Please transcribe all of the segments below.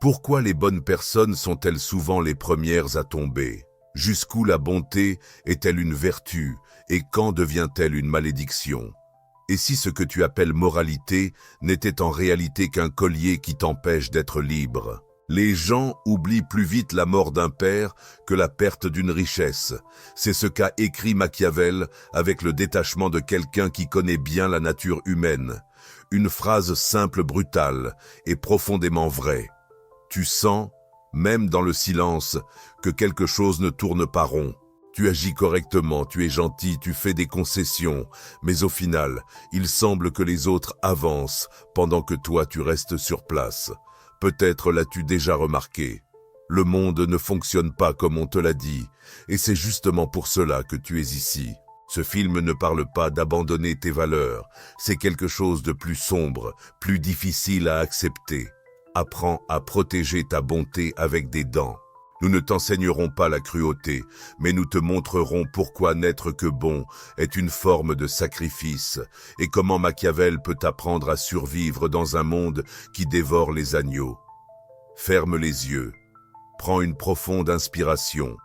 Pourquoi les bonnes personnes sont-elles souvent les premières à tomber? Jusqu'où la bonté est-elle une vertu et quand devient-elle une malédiction? Et si ce que tu appelles moralité n'était en réalité qu'un collier qui t'empêche d'être libre? Les gens oublient plus vite la mort d'un père que la perte d'une richesse. C'est ce qu'a écrit Machiavel avec le détachement de quelqu'un qui connaît bien la nature humaine. Une phrase simple, brutale et profondément vraie. Tu sens, même dans le silence, que quelque chose ne tourne pas rond. Tu agis correctement, tu es gentil, tu fais des concessions, mais au final, il semble que les autres avancent pendant que toi tu restes sur place. Peut-être l'as-tu déjà remarqué. Le monde ne fonctionne pas comme on te l'a dit, et c'est justement pour cela que tu es ici. Ce film ne parle pas d'abandonner tes valeurs, c'est quelque chose de plus sombre, plus difficile à accepter. Apprends à protéger ta bonté avec des dents. Nous ne t'enseignerons pas la cruauté, mais nous te montrerons pourquoi n'être que bon est une forme de sacrifice et comment Machiavel peut t'apprendre à survivre dans un monde qui dévore les agneaux. Ferme les yeux. Prends une profonde inspiration.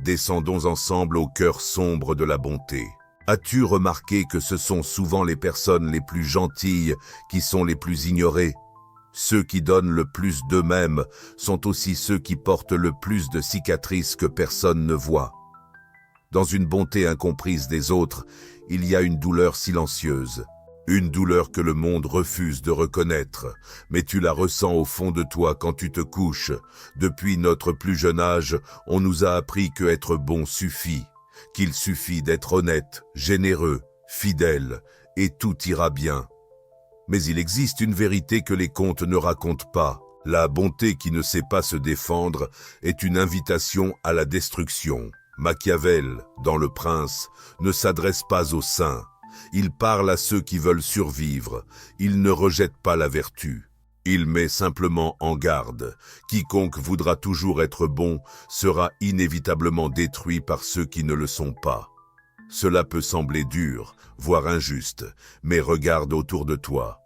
Descendons ensemble au cœur sombre de la bonté. As-tu remarqué que ce sont souvent les personnes les plus gentilles qui sont les plus ignorées? Ceux qui donnent le plus d'eux-mêmes sont aussi ceux qui portent le plus de cicatrices que personne ne voit. Dans une bonté incomprise des autres, il y a une douleur silencieuse. Une douleur que le monde refuse de reconnaître, mais tu la ressens au fond de toi quand tu te couches. Depuis notre plus jeune âge, on nous a appris que être bon suffit, qu'il suffit d'être honnête, généreux, fidèle, et tout ira bien. Mais il existe une vérité que les contes ne racontent pas. La bonté qui ne sait pas se défendre est une invitation à la destruction. Machiavel, dans Le Prince, ne s'adresse pas aux saints. Il parle à ceux qui veulent survivre. Il ne rejette pas la vertu. Il met simplement en garde. Quiconque voudra toujours être bon sera inévitablement détruit par ceux qui ne le sont pas. Cela peut sembler dur, voire injuste, mais regarde autour de toi.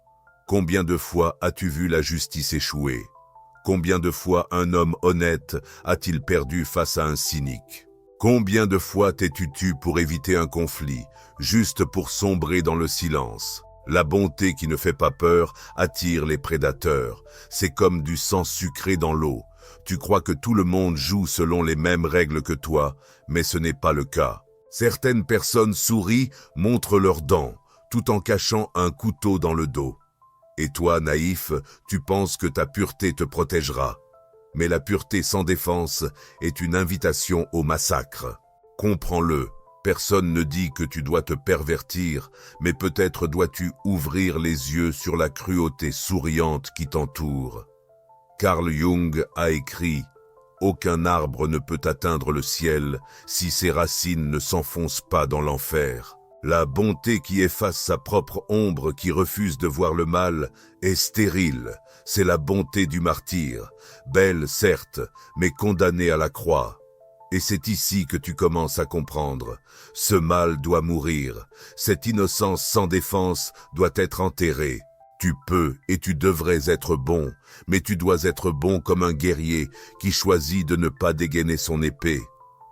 Combien de fois as-tu vu la justice échouer? Combien de fois un homme honnête a-t-il perdu face à un cynique? Combien de fois t'es-tu tu pour éviter un conflit, juste pour sombrer dans le silence? La bonté qui ne fait pas peur attire les prédateurs. C'est comme du sang sucré dans l'eau. Tu crois que tout le monde joue selon les mêmes règles que toi, mais ce n'est pas le cas. Certaines personnes sourient, montrent leurs dents, tout en cachant un couteau dans le dos. Et toi, naïf, tu penses que ta pureté te protégera. Mais la pureté sans défense est une invitation au massacre. Comprends-le, personne ne dit que tu dois te pervertir, mais peut-être dois-tu ouvrir les yeux sur la cruauté souriante qui t'entoure. Carl Jung a écrit « Aucun arbre ne peut atteindre le ciel si ses racines ne s'enfoncent pas dans l'enfer ». La bonté qui efface sa propre ombre, qui refuse de voir le mal, est stérile. C'est la bonté du martyr, belle certes, mais condamnée à la croix. Et c'est ici que tu commences à comprendre. Ce mal doit mourir. Cette innocence sans défense doit être enterrée. Tu peux et tu devrais être bon, mais tu dois être bon comme un guerrier qui choisit de ne pas dégainer son épée.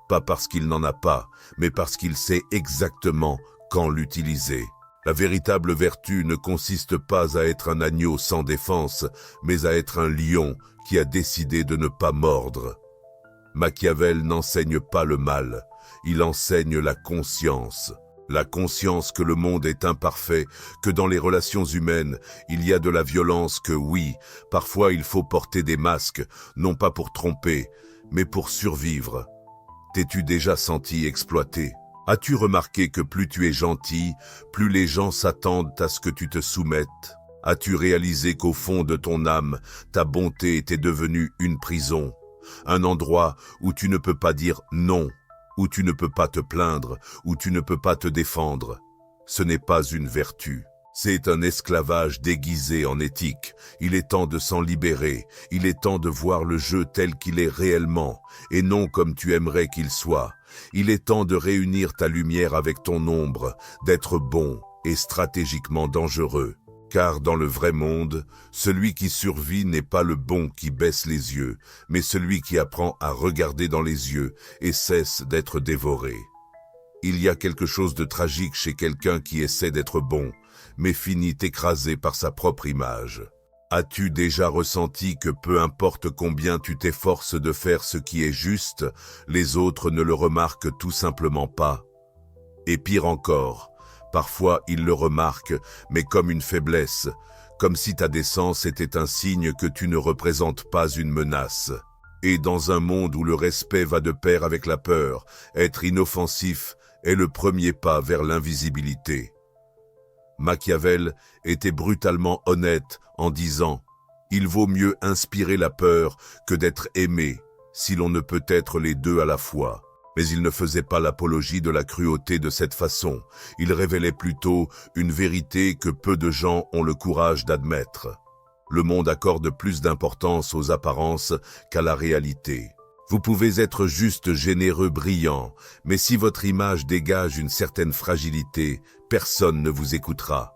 Pas parce qu'il n'en a pas, mais parce qu'il sait exactement quand l'utiliser. La véritable vertu ne consiste pas à être un agneau sans défense, mais à être un lion qui a décidé de ne pas mordre. Machiavel n'enseigne pas le mal, il enseigne la conscience. La conscience que le monde est imparfait, que dans les relations humaines, il y a de la violence, que oui, parfois il faut porter des masques, non pas pour tromper, mais pour survivre. T'es-tu déjà senti exploité? As-tu remarqué que plus tu es gentil, plus les gens s'attendent à ce que tu te soumettes? As-tu réalisé qu'au fond de ton âme, ta bonté était devenue une prison? Un endroit où tu ne peux pas dire non, où tu ne peux pas te plaindre, où tu ne peux pas te défendre. Ce n'est pas une vertu. C'est un esclavage déguisé en éthique. Il est temps de s'en libérer. Il est temps de voir le jeu tel qu'il est réellement, et non comme tu aimerais qu'il soit. Il est temps de réunir ta lumière avec ton ombre, d'être bon et stratégiquement dangereux. Car dans le vrai monde, celui qui survit n'est pas le bon qui baisse les yeux, mais celui qui apprend à regarder dans les yeux et cesse d'être dévoré. Il y a quelque chose de tragique chez quelqu'un qui essaie d'être bon, mais finit écrasé par sa propre image. As-tu déjà ressenti que peu importe combien tu t'efforces de faire ce qui est juste, les autres ne le remarquent tout simplement pas? Et pire encore, parfois ils le remarquent, mais comme une faiblesse, comme si ta décence était un signe que tu ne représentes pas une menace. Et dans un monde où le respect va de pair avec la peur, être inoffensif est le premier pas vers l'invisibilité. Machiavel était brutalement honnête en disant « Il vaut mieux inspirer la peur que d'être aimé, si l'on ne peut être les deux à la fois ». Mais il ne faisait pas l'apologie de la cruauté de cette façon. Il révélait plutôt une vérité que peu de gens ont le courage d'admettre. Le monde accorde plus d'importance aux apparences qu'à la réalité. Vous pouvez être juste généreux, brillant, mais si votre image dégage une certaine fragilité, personne ne vous écoutera.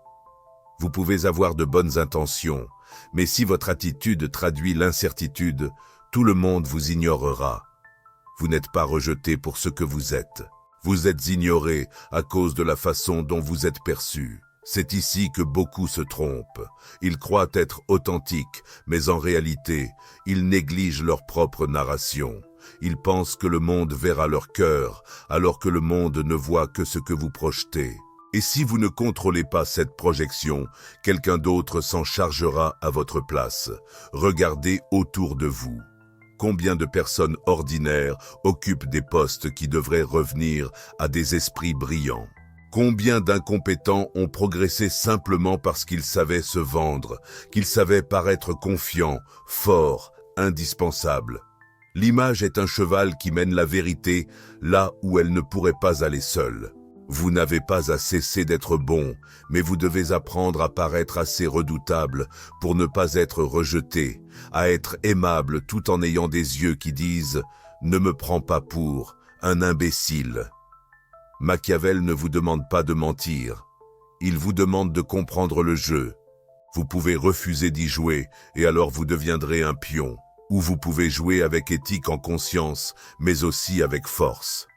Vous pouvez avoir de bonnes intentions, mais si votre attitude traduit l'incertitude, tout le monde vous ignorera. Vous n'êtes pas rejeté pour ce que vous êtes. Vous êtes ignoré à cause de la façon dont vous êtes perçu. C'est ici que beaucoup se trompent. Ils croient être authentiques, mais en réalité, ils négligent leur propre narration. Ils pensent que le monde verra leur cœur, alors que le monde ne voit que ce que vous projetez. Et si vous ne contrôlez pas cette projection, quelqu'un d'autre s'en chargera à votre place. Regardez autour de vous. Combien de personnes ordinaires occupent des postes qui devraient revenir à des esprits brillants? Combien d'incompétents ont progressé simplement parce qu'ils savaient se vendre, qu'ils savaient paraître confiants, forts, indispensables? L'image est un cheval qui mène la vérité là où elle ne pourrait pas aller seule. Vous n'avez pas à cesser d'être bon, mais vous devez apprendre à paraître assez redoutable pour ne pas être rejeté, à être aimable tout en ayant des yeux qui disent « Ne me prends pas pour un imbécile ». Machiavel ne vous demande pas de mentir, il vous demande de comprendre le jeu. Vous pouvez refuser d'y jouer et alors vous deviendrez un pion, ou vous pouvez jouer avec éthique en conscience, mais aussi avec force.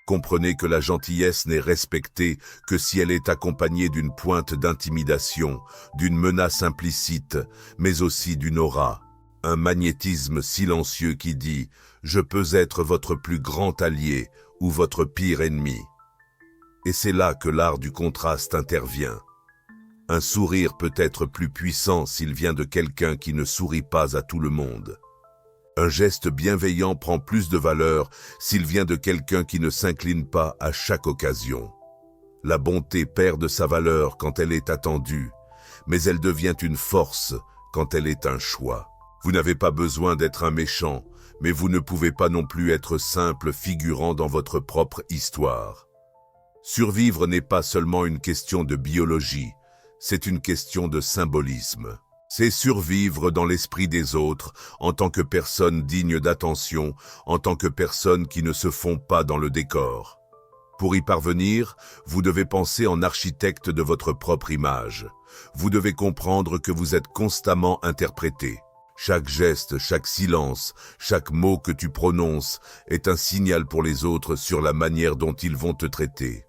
Comprenez que la gentillesse n'est respectée que si elle est accompagnée d'une pointe d'intimidation, d'une menace implicite, mais aussi d'une aura. Un magnétisme silencieux qui dit « Je peux être votre plus grand allié ou votre pire ennemi ». Et c'est là que l'art du contraste intervient. Un sourire peut être plus puissant s'il vient de quelqu'un qui ne sourit pas à tout le monde. Un geste bienveillant prend plus de valeur s'il vient de quelqu'un qui ne s'incline pas à chaque occasion. La bonté perd de sa valeur quand elle est attendue, mais elle devient une force quand elle est un choix. Vous n'avez pas besoin d'être un méchant, mais vous ne pouvez pas non plus être simple figurant dans votre propre histoire. Survivre n'est pas seulement une question de biologie, c'est une question de symbolisme. C'est survivre dans l'esprit des autres, en tant que personne digne d'attention, en tant que personne qui ne se fond pas dans le décor. Pour y parvenir, vous devez penser en architecte de votre propre image. Vous devez comprendre que vous êtes constamment interprété. Chaque geste, chaque silence, chaque mot que tu prononces est un signal pour les autres sur la manière dont ils vont te traiter.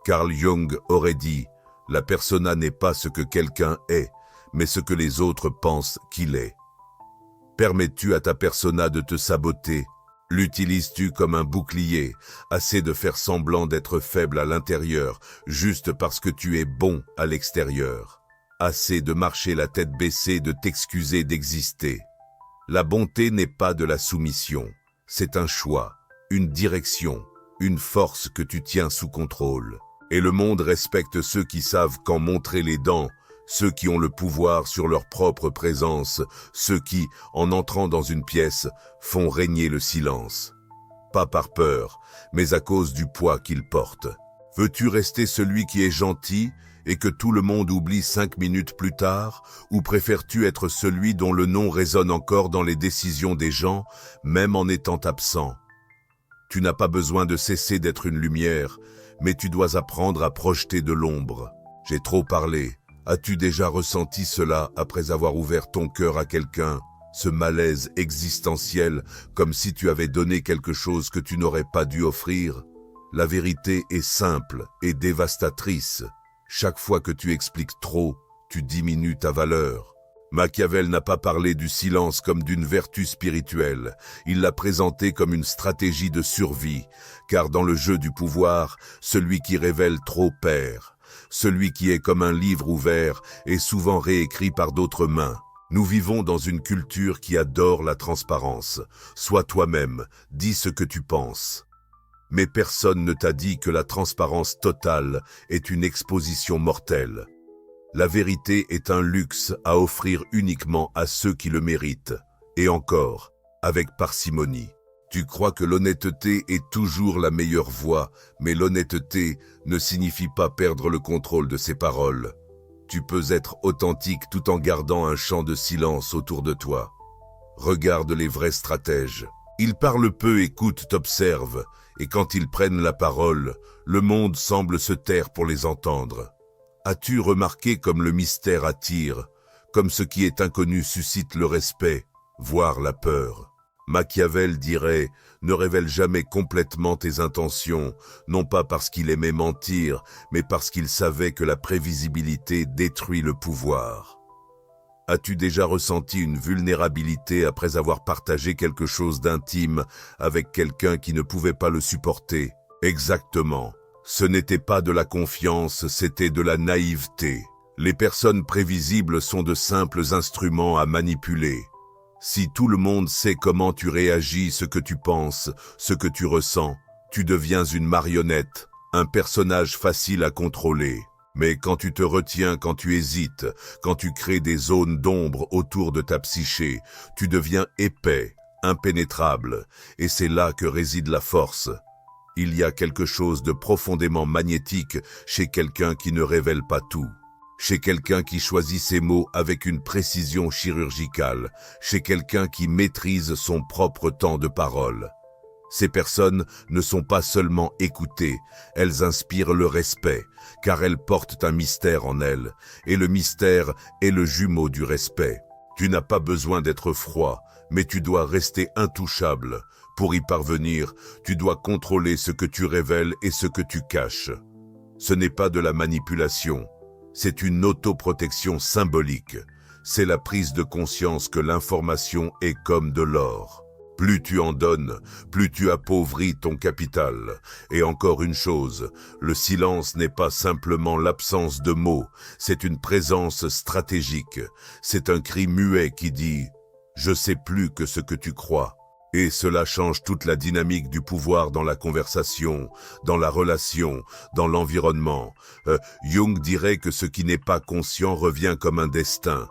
Carl Jung aurait dit « La persona n'est pas ce que quelqu'un est, mais ce que les autres pensent qu'il est. » Permets-tu à ta persona de te saboter? L'utilises-tu comme un bouclier, assez de faire semblant d'être faible à l'intérieur, juste parce que tu es bon à l'extérieur? Assez de marcher la tête baissée, de t'excuser d'exister? La bonté n'est pas de la soumission, c'est un choix, une direction, une force que tu tiens sous contrôle. Et le monde respecte ceux qui savent quand montrer les dents, ceux qui ont le pouvoir sur leur propre présence, ceux qui, en entrant dans une pièce, font régner le silence. Pas par peur, mais à cause du poids qu'ils portent. Veux-tu rester celui qui est gentil et que tout le monde oublie 5 minutes plus tard, ou préfères-tu être celui dont le nom résonne encore dans les décisions des gens, même en étant absent? Tu n'as pas besoin de cesser d'être une lumière, mais tu dois apprendre à projeter de l'ombre. J'ai trop parlé. As-tu déjà ressenti cela après avoir ouvert ton cœur à quelqu'un, ce malaise existentiel, comme si tu avais donné quelque chose que tu n'aurais pas dû offrir? La vérité est simple et dévastatrice. Chaque fois que tu expliques trop, tu diminues ta valeur. Machiavel n'a pas parlé du silence comme d'une vertu spirituelle, il l'a présenté comme une stratégie de survie, car dans le jeu du pouvoir, celui qui révèle trop perd. Celui qui est comme un livre ouvert est souvent réécrit par d'autres mains. Nous vivons dans une culture qui adore la transparence. Sois toi-même, dis ce que tu penses. Mais personne ne t'a dit que la transparence totale est une exposition mortelle. La vérité est un luxe à offrir uniquement à ceux qui le méritent, et encore, avec parcimonie. Tu crois que l'honnêteté est toujours la meilleure voie, mais l'honnêteté ne signifie pas perdre le contrôle de ses paroles. Tu peux être authentique tout en gardant un champ de silence autour de toi. Regarde les vrais stratèges. Ils parlent peu, écoutent, t'observent, et quand ils prennent la parole, le monde semble se taire pour les entendre. As-tu remarqué comme le mystère attire, comme ce qui est inconnu suscite le respect, voire la peur? Machiavel dirait « Ne révèle jamais complètement tes intentions, non pas parce qu'il aimait mentir, mais parce qu'il savait que la prévisibilité détruit le pouvoir. » As-tu déjà ressenti une vulnérabilité après avoir partagé quelque chose d'intime avec quelqu'un qui ne pouvait pas le supporter? Exactement. Ce n'était pas de la confiance, c'était de la naïveté. Les personnes prévisibles sont de simples instruments à manipuler. Si tout le monde sait comment tu réagis, ce que tu penses, ce que tu ressens, tu deviens une marionnette, un personnage facile à contrôler. Mais quand tu te retiens, quand tu hésites, quand tu crées des zones d'ombre autour de ta psyché, tu deviens épais, impénétrable, et c'est là que réside la force. Il y a quelque chose de profondément magnétique chez quelqu'un qui ne révèle pas tout. Chez quelqu'un qui choisit ses mots avec une précision chirurgicale, chez quelqu'un qui maîtrise son propre temps de parole. Ces personnes ne sont pas seulement écoutées, elles inspirent le respect, car elles portent un mystère en elles, et le mystère est le jumeau du respect. Tu n'as pas besoin d'être froid, mais tu dois rester intouchable. Pour y parvenir, tu dois contrôler ce que tu révèles et ce que tu caches. Ce n'est pas de la manipulation. C'est une autoprotection symbolique. C'est la prise de conscience que l'information est comme de l'or. Plus tu en donnes, plus tu appauvris ton capital. Et encore une chose, le silence n'est pas simplement l'absence de mots, c'est une présence stratégique. C'est un cri muet qui dit « Je sais plus que ce que tu crois ». Et cela change toute la dynamique du pouvoir dans la conversation, dans la relation, dans l'environnement. Jung dirait que ce qui n'est pas conscient revient comme un destin.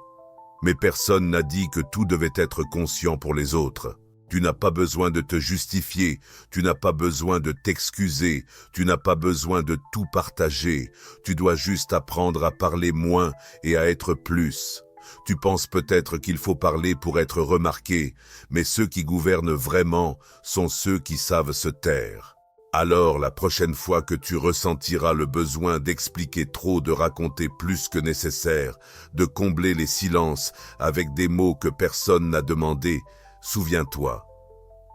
Mais personne n'a dit que tout devait être conscient pour les autres. Tu n'as pas besoin de te justifier, tu n'as pas besoin de t'excuser, tu n'as pas besoin de tout partager. Tu dois juste apprendre à parler moins et à être plus. Tu penses peut-être qu'il faut parler pour être remarqué, mais ceux qui gouvernent vraiment sont ceux qui savent se taire. Alors, la prochaine fois que tu ressentiras le besoin d'expliquer trop, de raconter plus que nécessaire, de combler les silences avec des mots que personne n'a demandé, souviens-toi.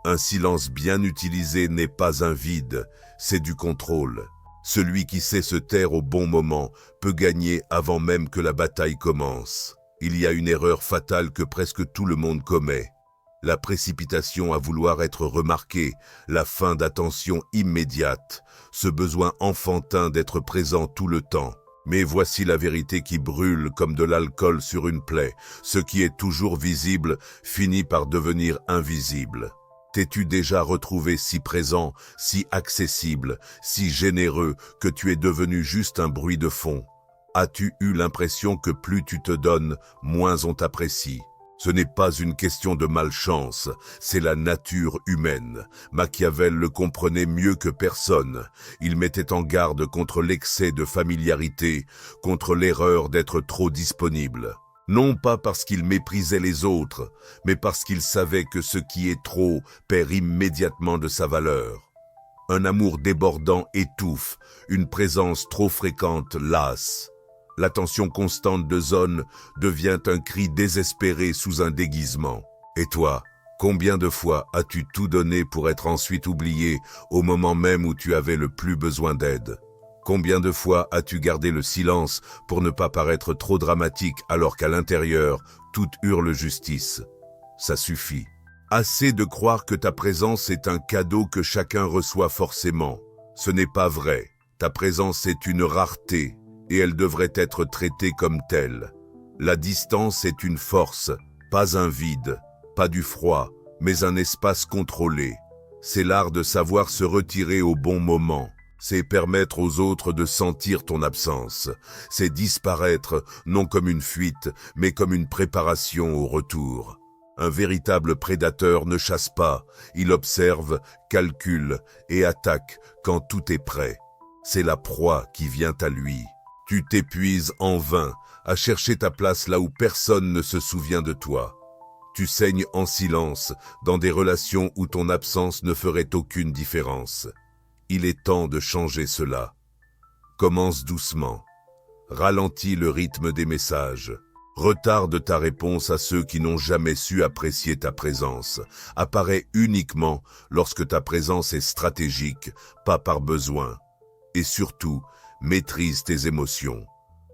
Un silence bien utilisé n'est pas un vide, c'est du contrôle. Celui qui sait se taire au bon moment peut gagner avant même que la bataille commence. Il y a une erreur fatale que presque tout le monde commet. La précipitation à vouloir être remarqué, la faim d'attention immédiate, ce besoin enfantin d'être présent tout le temps. Mais voici la vérité qui brûle comme de l'alcool sur une plaie. Ce qui est toujours visible finit par devenir invisible. T'es-tu déjà retrouvé si présent, si accessible, si généreux que tu es devenu juste un bruit de fond? As-tu eu l'impression que plus tu te donnes, moins on t'apprécie? Ce n'est pas une question de malchance, c'est la nature humaine. Machiavel le comprenait mieux que personne. Il mettait en garde contre l'excès de familiarité, contre l'erreur d'être trop disponible. Non pas parce qu'il méprisait les autres, mais parce qu'il savait que ce qui est trop perd immédiatement de sa valeur. Un amour débordant étouffe, une présence trop fréquente lasse. L'attention constante de Zone devient un cri désespéré sous un déguisement. Et toi, combien de fois as-tu tout donné pour être ensuite oublié au moment même où tu avais le plus besoin d'aide? Combien de fois as-tu gardé le silence pour ne pas paraître trop dramatique alors qu'à l'intérieur, tout hurle justice? Ça suffit. Assez de croire que ta présence est un cadeau que chacun reçoit forcément. Ce n'est pas vrai. Ta présence est une rareté et elle devrait être traitée comme telle. La distance est une force, pas un vide, pas du froid, mais un espace contrôlé. C'est l'art de savoir se retirer au bon moment. C'est permettre aux autres de sentir ton absence. C'est disparaître, non comme une fuite, mais comme une préparation au retour. Un véritable prédateur ne chasse pas, il observe, calcule et attaque quand tout est prêt. C'est la proie qui vient à lui. Tu t'épuises en vain à chercher ta place là où personne ne se souvient de toi. Tu saignes en silence dans des relations où ton absence ne ferait aucune différence. Il est temps de changer cela. Commence doucement. Ralentis le rythme des messages. Retarde ta réponse à ceux qui n'ont jamais su apprécier ta présence. Apparaît uniquement lorsque ta présence est stratégique, pas par besoin. Et surtout, maîtrise tes émotions.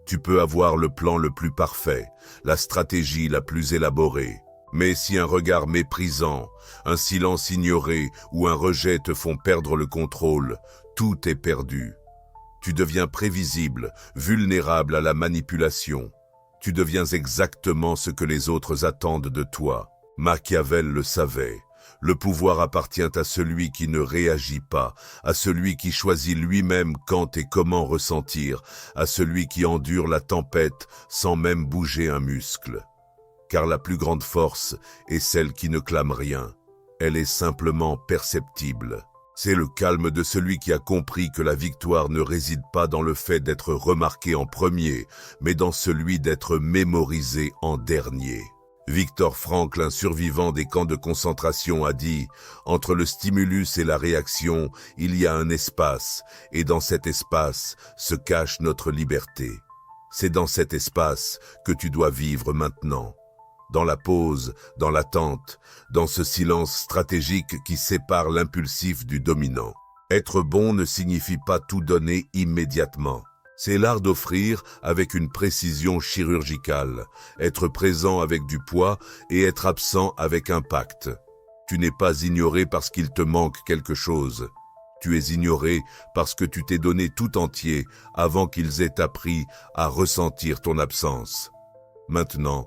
Tu peux avoir le plan le plus parfait, la stratégie la plus élaborée. Mais si un regard méprisant, un silence ignoré ou un rejet te font perdre le contrôle, tout est perdu. Tu deviens prévisible, vulnérable à la manipulation. Tu deviens exactement ce que les autres attendent de toi. Machiavel le savait. Le pouvoir appartient à celui qui ne réagit pas, à celui qui choisit lui-même quand et comment ressentir, à celui qui endure la tempête sans même bouger un muscle. Car la plus grande force est celle qui ne clame rien. Elle est simplement perceptible. C'est le calme de celui qui a compris que la victoire ne réside pas dans le fait d'être remarqué en premier, mais dans celui d'être mémorisé en dernier. Victor Frankl, un survivant des camps de concentration, a dit « Entre le stimulus et la réaction, il y a un espace, et dans cet espace se cache notre liberté. C'est dans cet espace que tu dois vivre maintenant. » Dans la pause, dans l'attente, dans ce silence stratégique qui sépare l'impulsif du dominant. Être bon ne signifie pas tout donner immédiatement. C'est l'art d'offrir avec une précision chirurgicale, être présent avec du poids et être absent avec impact. Tu n'es pas ignoré parce qu'il te manque quelque chose. Tu es ignoré parce que tu t'es donné tout entier avant qu'ils aient appris à ressentir ton absence. Maintenant,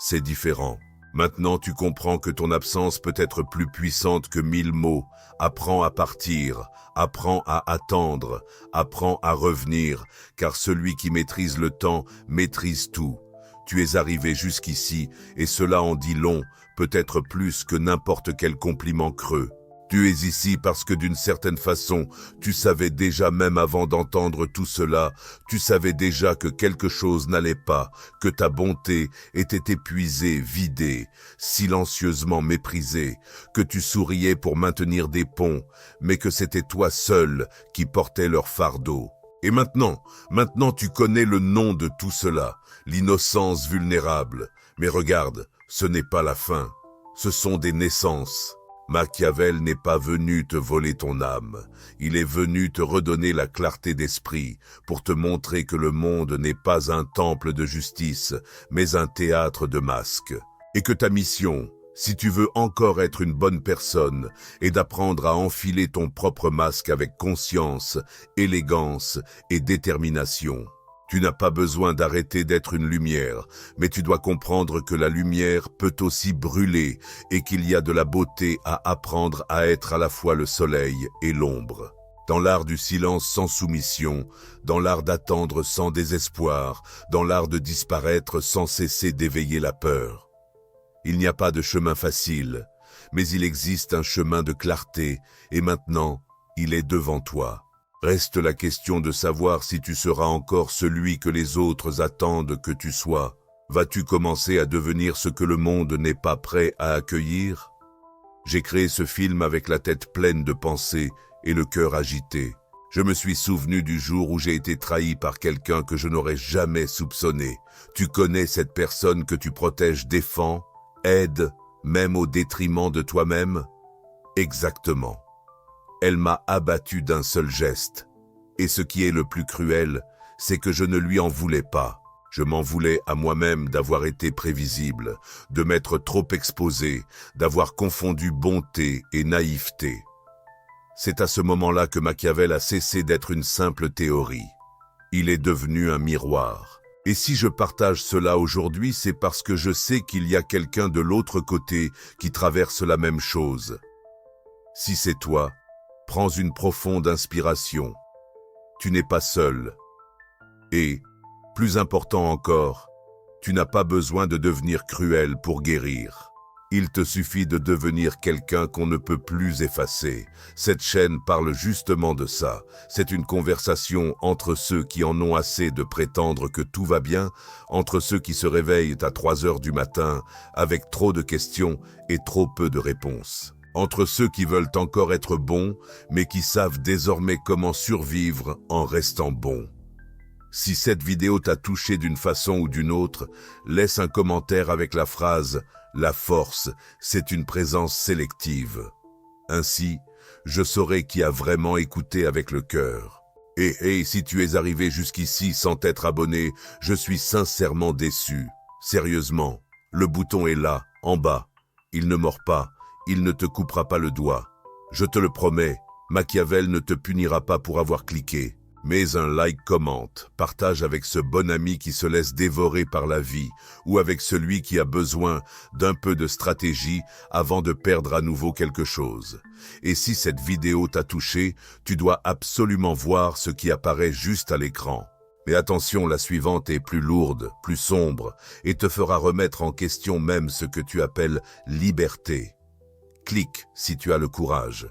c'est différent. Maintenant, tu comprends que ton absence peut être plus puissante que 1000 mots. Apprends à partir, apprends à attendre, apprends à revenir, car celui qui maîtrise le temps maîtrise tout. Tu es arrivé jusqu'ici, et cela en dit long, peut-être plus que n'importe quel compliment creux. Tu es ici parce que d'une certaine façon, tu savais déjà même avant d'entendre tout cela, tu savais déjà que quelque chose n'allait pas, que ta bonté était épuisée, vidée, silencieusement méprisée, que tu souriais pour maintenir des ponts, mais que c'était toi seul qui portais leur fardeau. Et maintenant tu connais le nom de tout cela, l'innocence vulnérable. Mais regarde, ce n'est pas la fin, ce sont des naissances. Machiavel n'est pas venu te voler ton âme, il est venu te redonner la clarté d'esprit pour te montrer que le monde n'est pas un temple de justice, mais un théâtre de masques. Et que ta mission, si tu veux encore être une bonne personne, est d'apprendre à enfiler ton propre masque avec conscience, élégance et détermination. Tu n'as pas besoin d'arrêter d'être une lumière, mais tu dois comprendre que la lumière peut aussi brûler et qu'il y a de la beauté à apprendre à être à la fois le soleil et l'ombre. Dans l'art du silence sans soumission, dans l'art d'attendre sans désespoir, dans l'art de disparaître sans cesser d'éveiller la peur. Il n'y a pas de chemin facile, mais il existe un chemin de clarté et maintenant, il est devant toi. Reste la question de savoir si tu seras encore celui que les autres attendent que tu sois. Vas-tu commencer à devenir ce que le monde n'est pas prêt à accueillir? J'ai créé ce film avec la tête pleine de pensées et le cœur agité. Je me suis souvenu du jour où j'ai été trahi par quelqu'un que je n'aurais jamais soupçonné. Tu connais cette personne que tu protèges, défends, aides, même au détriment de toi-même? Exactement. Elle m'a abattu d'un seul geste. Et ce qui est le plus cruel, c'est que je ne lui en voulais pas. Je m'en voulais à moi-même d'avoir été prévisible, de m'être trop exposé, d'avoir confondu bonté et naïveté. C'est à ce moment-là que Machiavel a cessé d'être une simple théorie. Il est devenu un miroir. Et si je partage cela aujourd'hui, c'est parce que je sais qu'il y a quelqu'un de l'autre côté qui traverse la même chose. Si c'est toi, prends une profonde inspiration. Tu n'es pas seul. Et, plus important encore, tu n'as pas besoin de devenir cruel pour guérir. Il te suffit de devenir quelqu'un qu'on ne peut plus effacer. Cette chaîne parle justement de ça. C'est une conversation entre ceux qui en ont assez de prétendre que tout va bien, entre ceux qui se réveillent à 3 heures du matin avec trop de questions et trop peu de réponses. Entre ceux qui veulent encore être bons, mais qui savent désormais comment survivre en restant bons. Si cette vidéo t'a touché d'une façon ou d'une autre, laisse un commentaire avec la phrase « La force, c'est une présence sélective ». Ainsi, je saurai qui a vraiment écouté avec le cœur. Et si tu es arrivé jusqu'ici sans t'être abonné, je suis sincèrement déçu. Sérieusement, le bouton est là, en bas. Il ne mord pas, il ne te coupera pas le doigt. Je te le promets, Machiavel ne te punira pas pour avoir cliqué. Mais un like, commente, partage avec ce bon ami qui se laisse dévorer par la vie ou avec celui qui a besoin d'un peu de stratégie avant de perdre à nouveau quelque chose. Et si cette vidéo t'a touché, tu dois absolument voir ce qui apparaît juste à l'écran. Mais attention, la suivante est plus lourde, plus sombre et te fera remettre en question même ce que tu appelles liberté. Clique si tu as le courage.